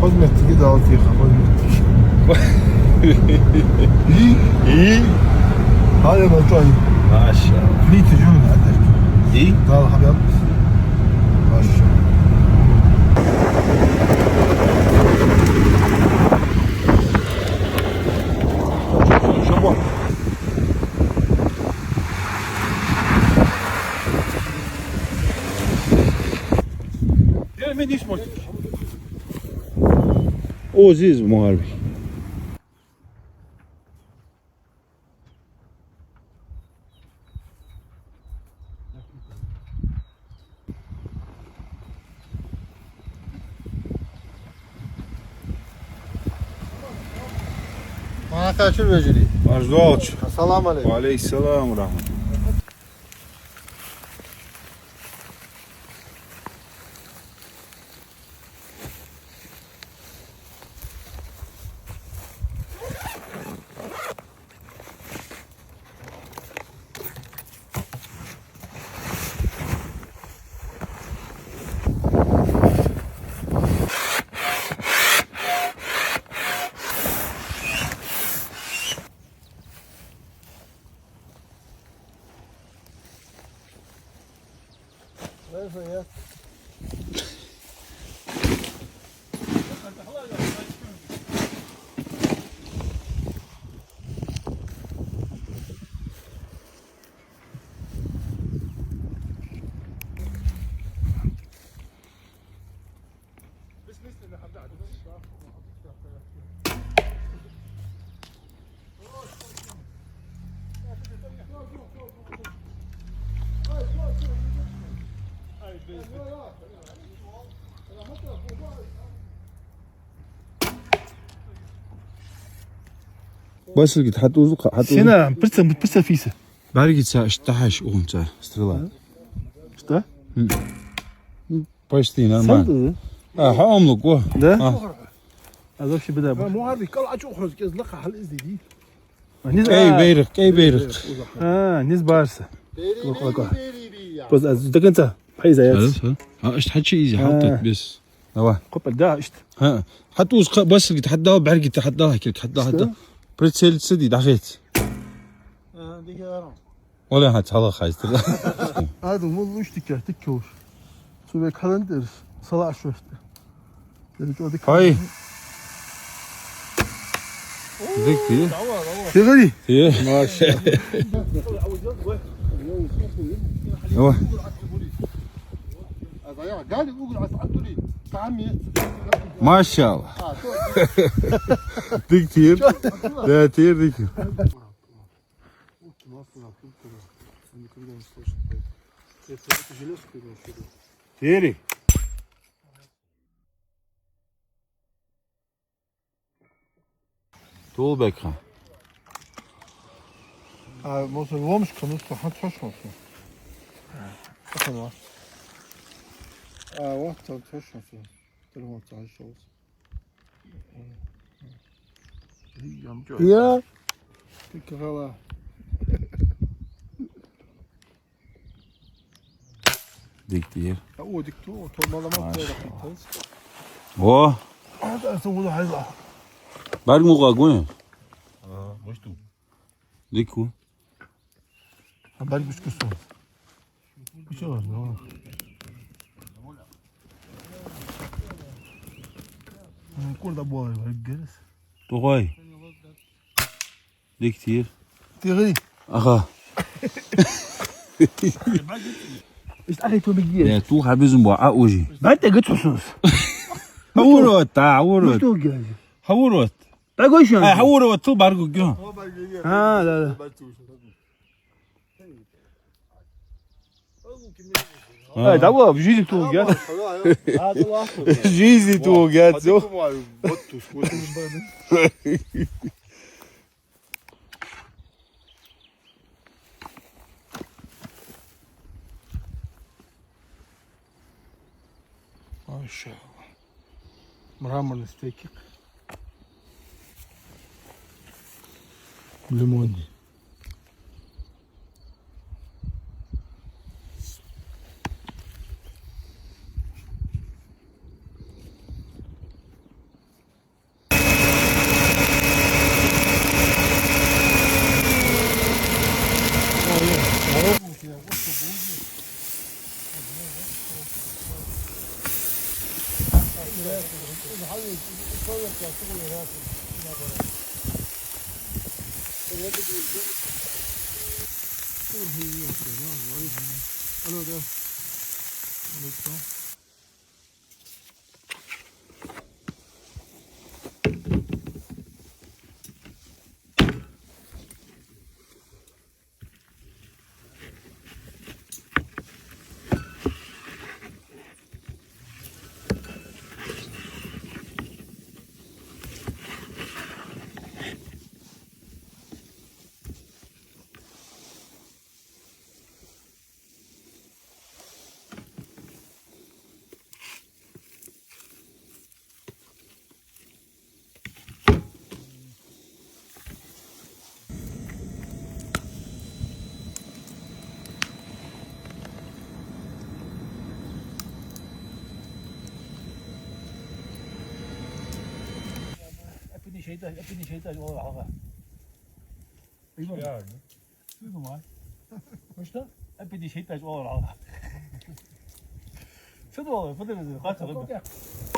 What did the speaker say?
كوزمتيك كده وثيقة كوزمتيك. İyi. هذا موضوعي. Maşallah. فليت جون عندك. İyi. هذا حبيب. ما شاء الله. شباب. يا من اسمه؟ Oziz muharbi. أنا كاشف بجري. Arzuaç. السلام عليكم. Aleykümselam ve rahmet. Басил гит хатузу سنة برسا فيسة. Баргица штахаш умца стрела. Что? Почти нормально. حاملك واه. ده؟ هذا شيء بدأ. مو عارف كل عجوه خرج كذا لقى حل إزدي دي. كي بيرق. نيز بارسة. بس از دكنت حيزة ياس. ها اشت حد شيء ايزي حطت بس. نوا. قبل ده اشت. ها حتوز بس قلت حدها بعرقت حدها كلك حدها. بريتسيل سدي دخيت. ولا هتحلق خايس. هذا مو وش تكوش. شو بيك هالندر صلاة شوفت. هاي. ذكي. تغني. ما شاء الله. ما شاء الله. دي كتير. ده كتير دي كتير. تيري. طول بكرة. مثلا هو مش كنوز حد فش مثلا. أخذ واحد فش مثلا. تلو تعيش شوز. يا. تكفلا. دي كتير. هو دكتور طول ما ما بتعرف. واه. هذا سووا حاجة. بعد مقاقون. وش تو؟ ديكو. بعد مش كسر. مش هذا. كل ده بوي هالجلس. طغاي. دي كتير. تغني. أخا. إيش أخي تو بيجي؟ يا تو حبيزم بوعاء وجي. بعد تجت حسوس. حوروت حوروت. مش تو جاي. حوروت. بقول شو؟ حوروت تو بارجو جون. لا. دعوة بجيزي تو جات. جيزي تو جات زو. ما شاء الله. مرامر نستيكك. ليمون. heb je niet zitten als je ja, doe maar. Hoe is dat? Heb je die zitten als je gaat zo, wat is het? Gaat zo.